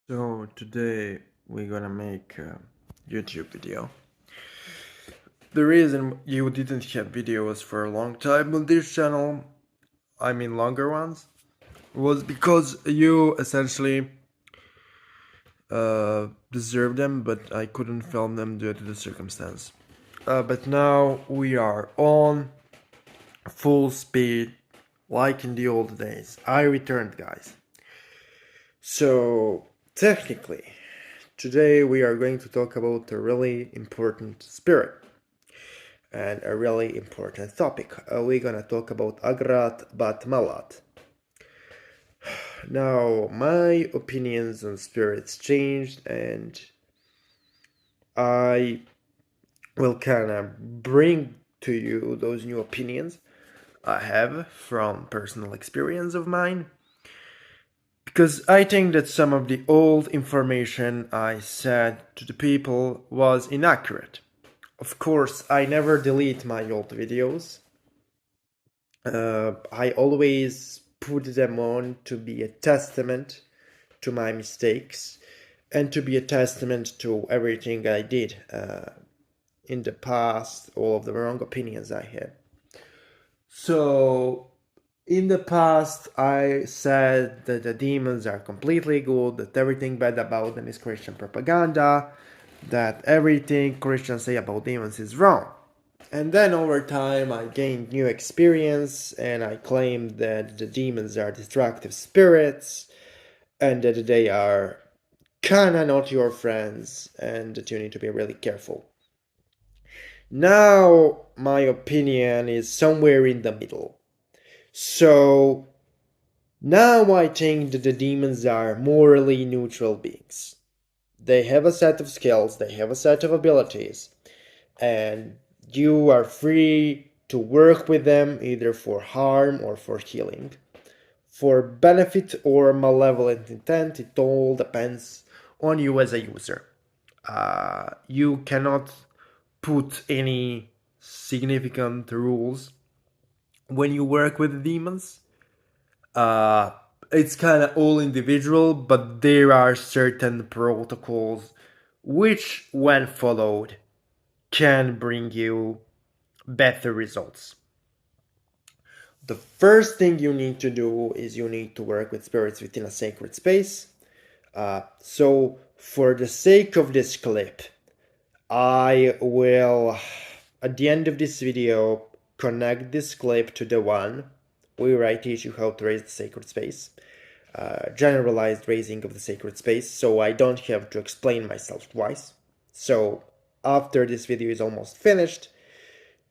So today we're gonna make a YouTube video. The reason you didn't have videos for a long time on this channel, I mean longer ones, was because you essentially deserved them, but I couldn't film them due to the circumstance. But now we are on full speed, like in the old days. I returned, guys. So technically, today we are going to talk about a really important spirit and a really important topic. We're gonna talk about Agrat Bat Malat. Now, my opinions on spirits changed, and I will kind of bring to you those new opinions I have from personal experience of mine. Because I think that some of the old information I said to the people was inaccurate. Of course, I never delete my old videos. I always put them on to be a testament to my mistakes and to be a testament to everything I did in the past, all of the wrong opinions I had. So, in the past, I said that the demons are completely good, that everything bad about them is Christian propaganda, that everything Christians say about demons is wrong. And then over time, I gained new experience and I claimed that the demons are destructive spirits and that they are kinda not your friends and that you need to be really careful. Now, my opinion is somewhere in the middle. So, now I think that the demons are morally neutral beings. They have a set of skills, they have a set of abilities, and you are free to work with them either for harm or for healing. For benefit or malevolent intent, it all depends on you as a user. You cannot put any significant rules when you work with demons. It's kind of all individual, but there are certain protocols which, when followed, can bring you better results. The first thing you need to do is you need to work with spirits within a sacred space. So, for the sake of this clip, I will, at the end of this video, connect this clip to the one where I teach you how to raise the sacred space. Generalized raising of the sacred space, so I don't have to explain myself twice. So, after this video is almost finished,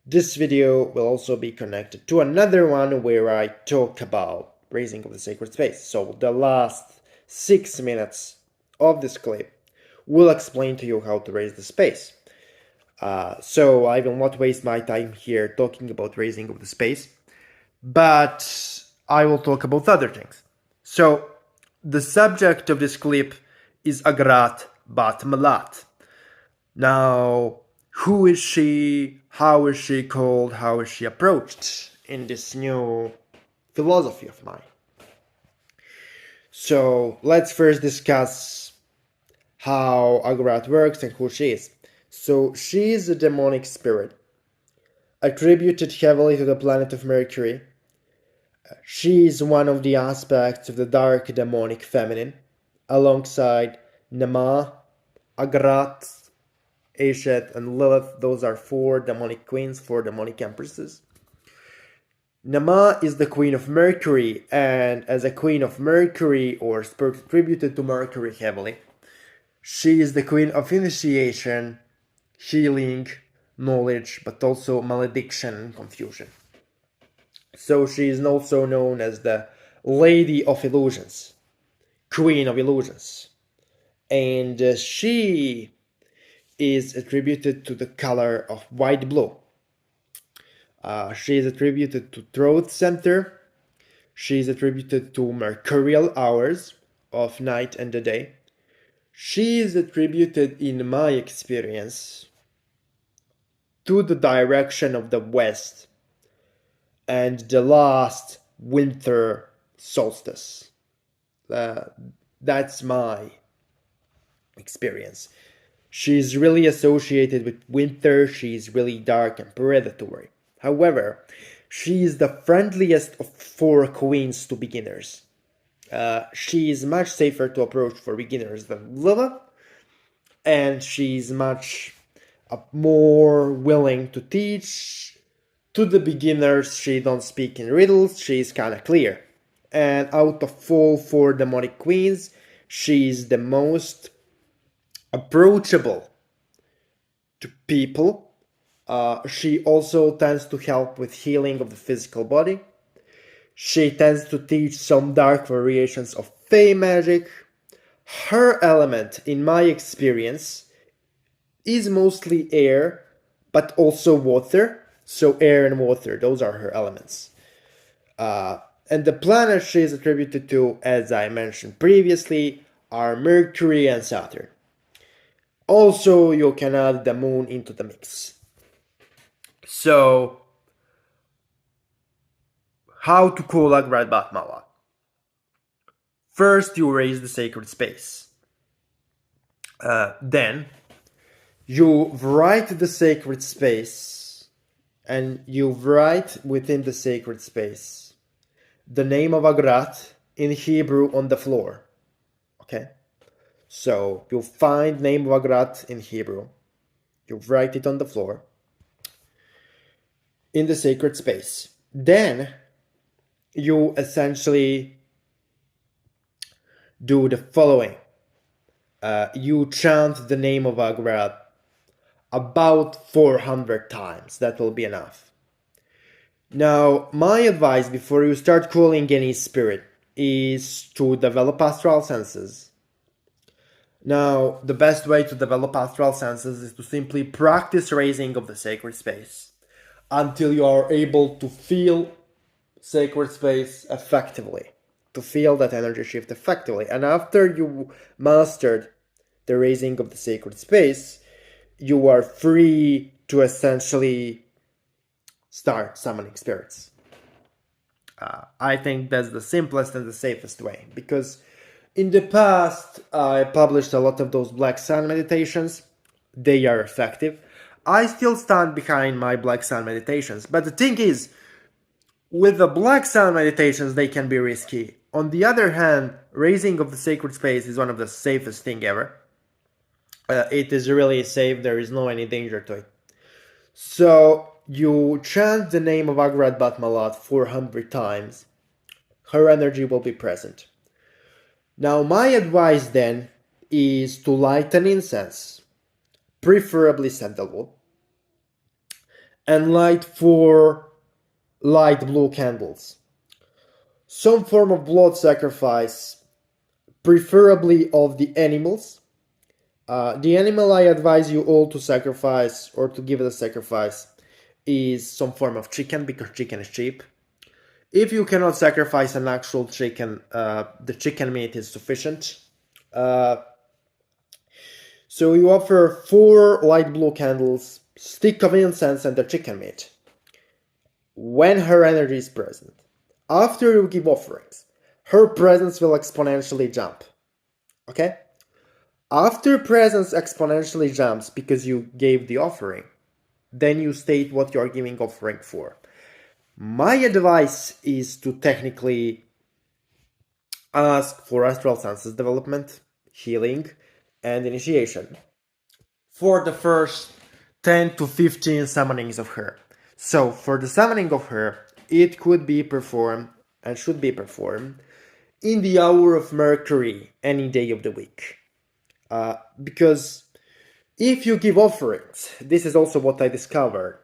this video will also be connected to another one where I talk about raising of the sacred space. So the last 6 minutes of this clip will explain to you how to raise the space. So I will not waste my time here talking about raising of the space, but I will talk about other things. So the subject of this clip is Agrat Bat Malat. Now, who is she? How is she called? How is she approached in this new philosophy of mine? So let's first discuss how Agrat works and who she is. So she is a demonic spirit, attributed heavily to the planet of Mercury. She is one of the aspects of the dark demonic feminine, alongside Nama, Agrat, Ashet, and Lilith. Those are 4 demonic queens, 4 demonic empresses. Nama is the queen of Mercury, and as a queen of Mercury, or spirit attributed to Mercury heavily, she is the queen of initiation, healing, knowledge, but also malediction and confusion. So she is also known as the Lady of Illusions, Queen of Illusions. And she is attributed to the color of white blue. She is attributed to throat center. She is attributed to mercurial hours of night and the day. She is attributed, in my experience, to the direction of the west and the last winter solstice. That's my experience. She's really associated with winter, she's really dark and predatory. However, she is the friendliest of four queens to beginners. She is much safer to approach for beginners than Lilith, and she's much more willing to teach. To the beginners, she don't speak in riddles, she's kinda clear. And out of all four demonic queens, she's the most approachable to people. She also tends to help with healing of the physical body. She tends to teach some dark variations of fey magic. Her element, in my experience, is mostly air, but also water. So air and water, those are her elements. And the planets she is attributed to, as I mentioned previously, are Mercury and Saturn. Also, you can add the moon into the mix. So, how to call Agrat Batmala? First, you raise the sacred space. Then, you write the sacred space, and you write within the sacred space the name of Agrat in Hebrew on the floor. Okay? So, you find name of Agrat in Hebrew. You write it on the floor in the sacred space. Then, you essentially do the following. You chant the name of Agrat about 400 times. That will be enough. Now, my advice before you start calling any spirit is to develop astral senses. Now, the best way to develop astral senses is to simply practice raising of the sacred space until you are able to feel sacred space effectively, to feel that energy shift effectively. And after you mastered the raising of the sacred space, you are free to essentially start summoning spirits. I think that's the simplest and the safest way, because in the past I published a lot of those Black Sun meditations. They are effective. I still stand behind my Black Sun meditations, but the thing is, with the Black Sun meditations, they can be risky. On the other hand, raising of the sacred space is one of the safest thing ever. It is really safe, there is no any danger to it. So, you chant the name of Agrat Batmalat 400 times. Her energy will be present. Now, my advice then is to light an incense, preferably sandalwood, and light 4 light blue candles. Some form of blood sacrifice, preferably of the animals. The animal I advise you all to sacrifice or to give as a sacrifice is some form of chicken, because chicken is cheap. If you cannot sacrifice an actual chicken, the chicken meat is sufficient. So you offer 4 light blue candles, stick of incense, and the chicken meat. When her energy is present, after you give offerings, her presence will exponentially jump. Okay? After presence exponentially jumps because you gave the offering, then you state what you are giving offering for. My advice is to technically ask for astral senses development, healing, and initiation for the first 10 to 15 summonings of her. So, for the summoning of her, it could be performed and should be performed in the hour of Mercury, any day of the week. Because if you give offerings, this is also what I discovered,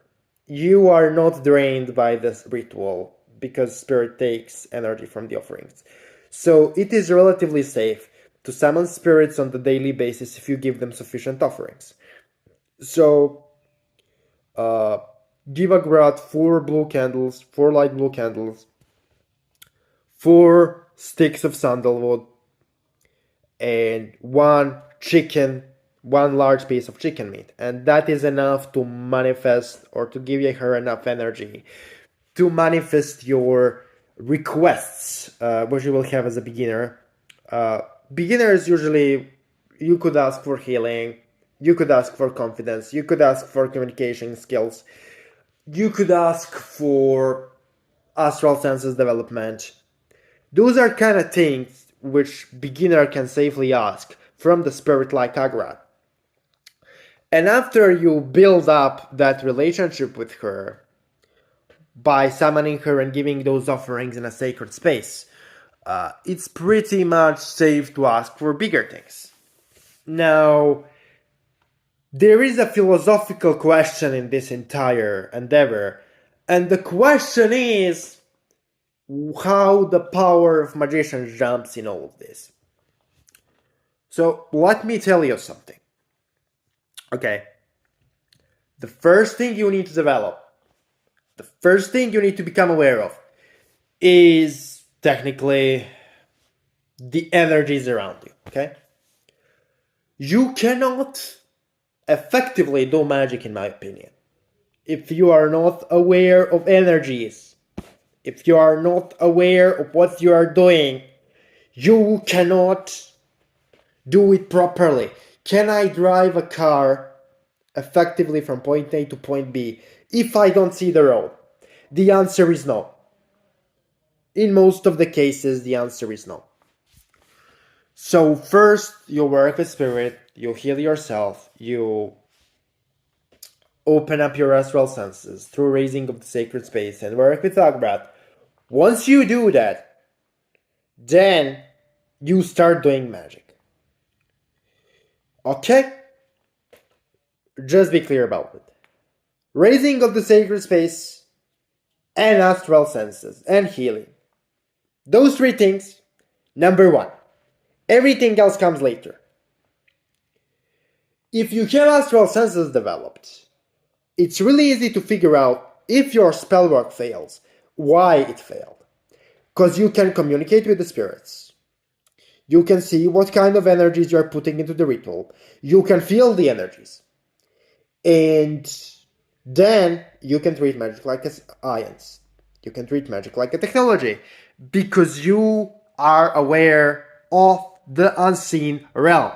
you are not drained by this ritual because spirit takes energy from the offerings. So it is relatively safe to summon spirits on the daily basis if you give them sufficient offerings. So give a grat 4 blue candles, 4 light blue candles, 4 sticks of sandalwood, and 1 large piece of chicken meat. And that is enough to manifest, or to give her enough energy to manifest your requests, which you will have as a beginner. Beginners usually You could ask for healing. You could ask for confidence. You could ask for communication skills. You could ask for astral senses development. Those are kind of things which beginner can safely ask from the spirit like Agrat. And after you build up that relationship with her by summoning her and giving those offerings in a sacred space, it's pretty much safe to ask for bigger things. Now, there is a philosophical question in this entire endeavor, and the question is how the power of magicians jumps in all of this. So let me tell you something. Okay. The first thing you need to develop, the first thing you need to become aware of is technically the energies around you. Okay. You cannot effectively do magic, in my opinion, if you are not aware of energies. If you are not aware of what you are doing, you cannot do it properly. Can I drive a car effectively from point A to point B if I don't see the road? The answer is no. In most of the cases, the answer is no. So first, you work with spirit, you heal yourself, you open up your astral senses through raising of the sacred space and work with Agbrat. Once you do that, then you start doing magic. Okay? Just be clear about it. Raising of the sacred space and astral senses and healing. Those three things, number one. Everything else comes later. If you have astral senses developed, it's really easy to figure out if your spell work fails, why it failed. Because you can communicate with the spirits. You can see what kind of energies you are putting into the ritual. You can feel the energies. And then you can treat magic like a science. You can treat magic like a technology. Because you are aware of the unseen realm.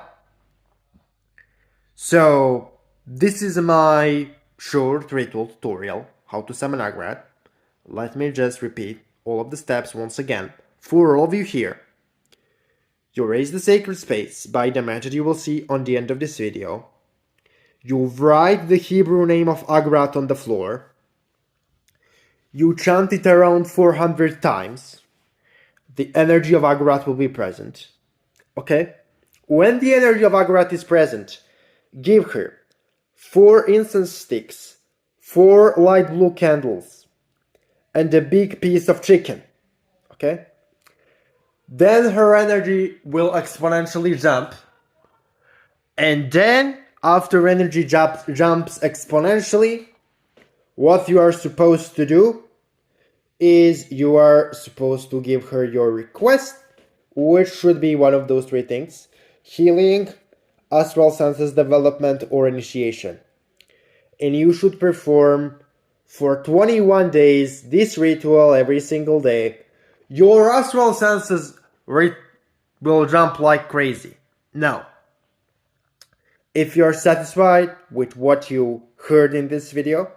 So, this is my short ritual tutorial, how to summon Agrat. Let me just repeat all of the steps once again for all of you here. You raise the sacred space by the method you will see on the end of this video. You write the Hebrew name of Agrat on the floor. You chant it around 400 times. The energy of Agrat will be present. Okay? When the energy of Agrat is present, give her 4 incense sticks, 4 light blue candles, and a big piece of chicken. Okay? Then her energy will exponentially jump. And then, after energy jumps exponentially, what you are supposed to do is you are supposed to give her your request, which should be one of those 3 things: healing, astral senses development, or initiation. And you should perform for 21 days this ritual every single day. Your astral senses will jump like crazy. Now, if you're satisfied with what you heard in this video,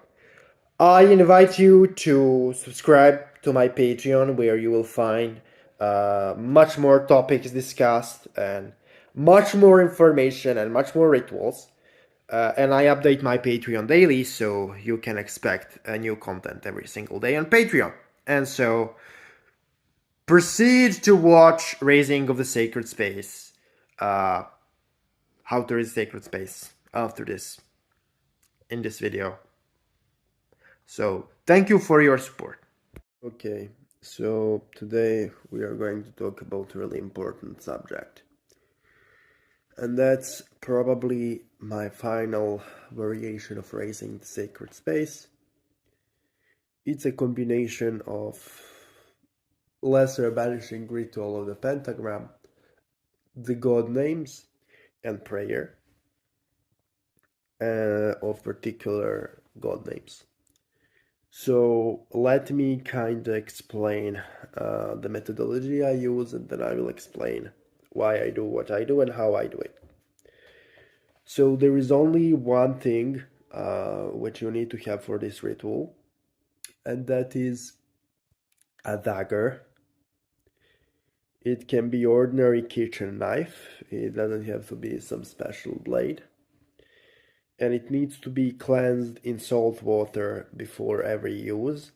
I invite you to subscribe to my Patreon, where you will find much more topics discussed and much more information and much more rituals. And I update my Patreon daily, so you can expect new content every single day on Patreon. And so, proceed to watch Raising of the Sacred Space. How to raise sacred space after this, in this video. So, thank you for your support. Okay, so today we are going to talk about a really important subject. And that's probably my final variation of raising the sacred space. It's a combination of lesser banishing ritual of the pentagram, the god names, and prayer of particular god names. So let me kind of explain the methodology I use, and then I will explain why I do what I do and how I do it. So there is only one thing which you need to have for this ritual, and that is a dagger. It can be ordinary kitchen knife. It doesn't have to be some special blade. And it needs to be cleansed in salt water before every use.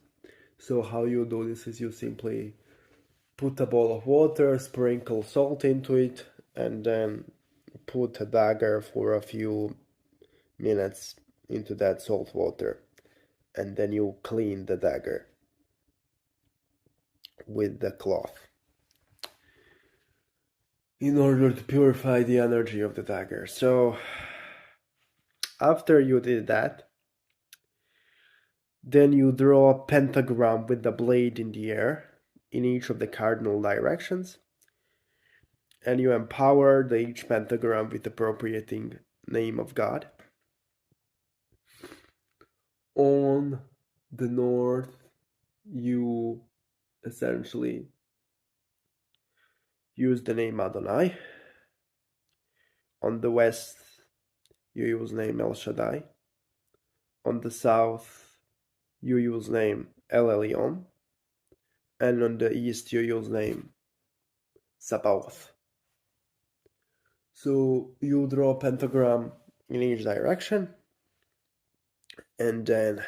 So how you do this is you simply put a bowl of water, sprinkle salt into it, and then put a dagger for a few minutes into that salt water. And then you clean the dagger with the cloth in order to purify the energy of the dagger. So after you did that, then you draw a pentagram with the blade in the air in each of the cardinal directions, and you empower each pentagram with appropriating name of God. On the north, you essentially use the name Adonai. On the west, you use name El Shaddai. On the south, you use name El Elyon. And on the east, you use name Sabaoth. So you draw a pentagram in each direction, and then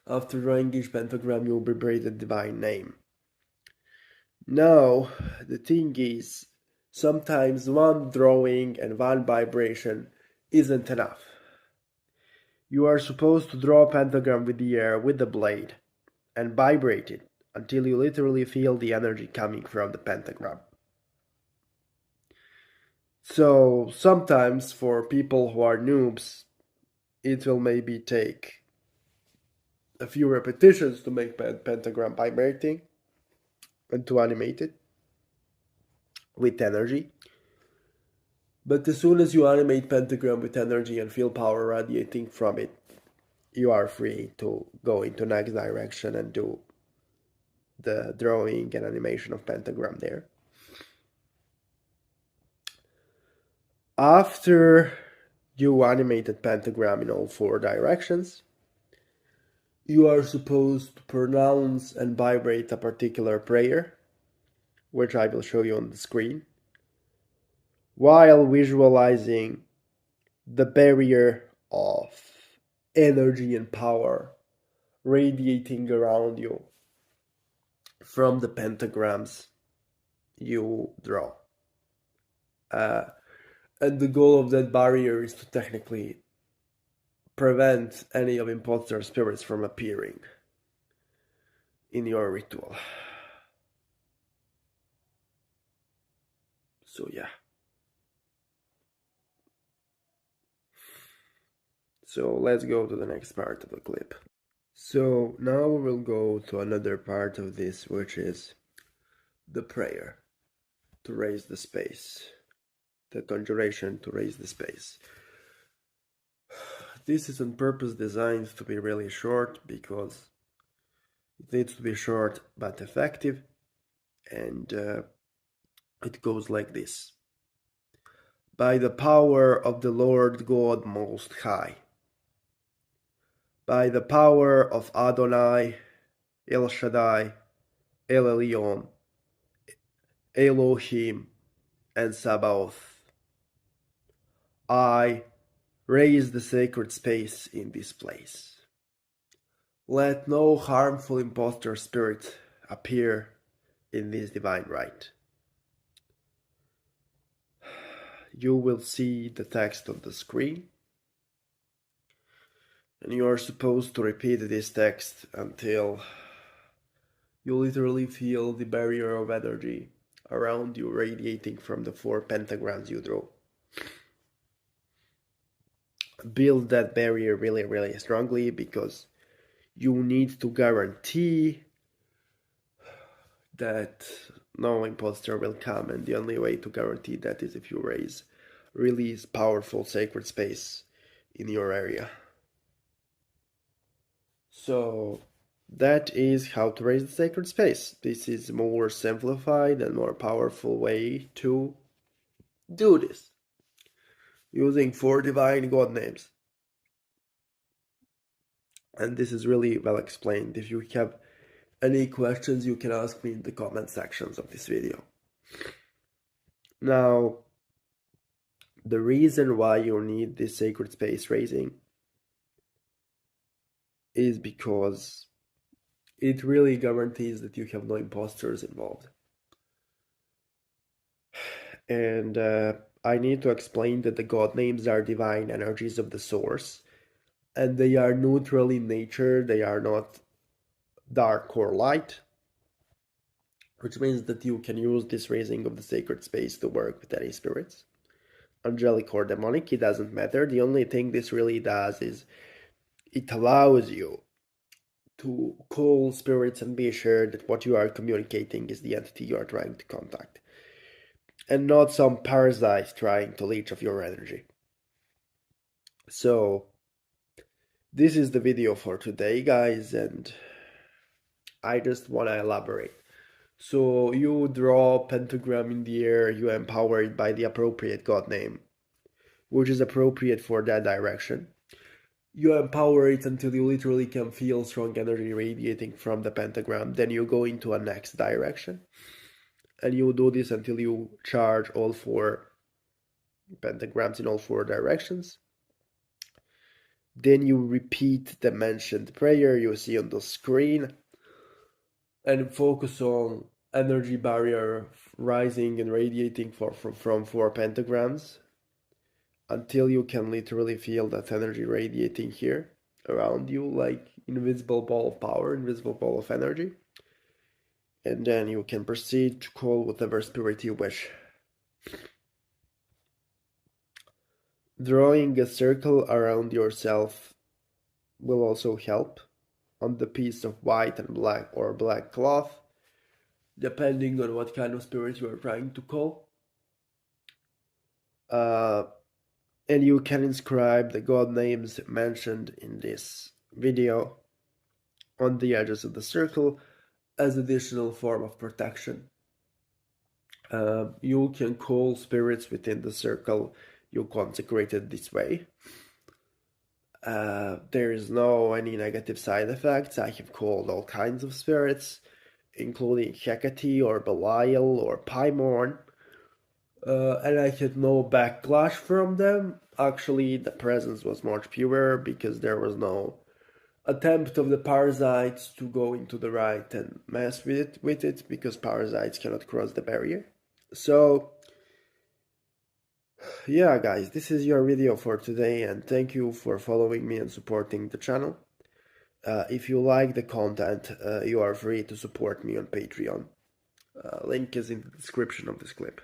after drawing each pentagram, you vibrate the divine name. Now, the thing is, sometimes one drawing and one vibration isn't enough. You are supposed to draw a pentagram with the air with the blade and vibrate it until you literally feel the energy coming from the pentagram. So sometimes for people who are noobs, it will maybe take a few repetitions to make pentagram vibrating and to animate it with energy. But as soon as you animate pentagram with energy and feel power radiating from it, you are free to go into next direction and do the drawing and animation of pentagram there. After you animated pentagram in all four directions, you are supposed to pronounce and vibrate a particular prayer, which I will show you on the screen, while visualizing the barrier of energy and power radiating around you from the pentagrams you draw. And the goal of that barrier is to technically prevent any of imposter spirits from appearing in your ritual. So yeah. So let's go to the next part of the clip. So now we'll go to another part of this, which is the prayer to raise the space, the conjuration to raise the space. This is on purpose designed to be really short because it needs to be short but effective, and it goes like this. By the power of the Lord God Most High, by the power of Adonai, El Shaddai, El Elyon, Elohim, and Sabaoth, I raise the sacred space in this place. Let no harmful impostor spirit appear in this divine rite. You will see the text on the screen, and you are supposed to repeat this text until you literally feel the barrier of energy around you radiating from the four pentagrams you draw. Build that barrier really, really strongly, because you need to guarantee that no imposter will come, and the only way to guarantee that is if you raise really powerful sacred space in your area. So that is how to raise the sacred space. This is a more simplified and more powerful way to do this. using 4 divine god names. And this is really well explained. If you have any questions, you can ask me in the comment sections of this video. Now, the reason why you need this sacred space raising is because it really guarantees that you have no imposters involved. And I need to explain that the god names are divine energies of the source, and they are neutral in nature. They are not dark or light, which means that you can use this raising of the sacred space to work with any spirits, angelic or demonic. It doesn't matter. The only thing this really does is it allows you to call spirits and be sure that what you are communicating is the entity you are trying to contact, and not some parasite trying to leech off your energy. So this is the video for today, guys, and I just want to elaborate. So you draw a pentagram in the air, you empower it by the appropriate god name, which is appropriate for that direction. You empower it until you literally can feel strong energy radiating from the pentagram. Then you go into a next direction. And you do this until you charge all 4 pentagrams in all 4 directions. Then you repeat the mentioned prayer you see on the screen and focus on energy barrier rising and radiating from 4 pentagrams until you can literally feel that energy radiating here around you, like invisible ball of power, invisible ball of energy. And then you can proceed to call whatever spirit you wish. Drawing a circle around yourself will also help on the piece of white and black or black cloth, depending on what kind of spirit you are trying to call. And you can inscribe the god names mentioned in this video on the edges of the circle as additional form of protection. You can call spirits within the circle you consecrated this way. There is no any negative side effects. I have called all kinds of spirits, including Hecate or Belial or Paimon, and I had no backlash from them. Actually, the presence was much purer because there was no attempt of the parasites to go into the right and mess with it because parasites cannot cross the barrier. So yeah, guys, this is your video for today, and thank you for following me and supporting the channel. If you like the content, you are free to support me on Patreon. Link is in the description of this clip.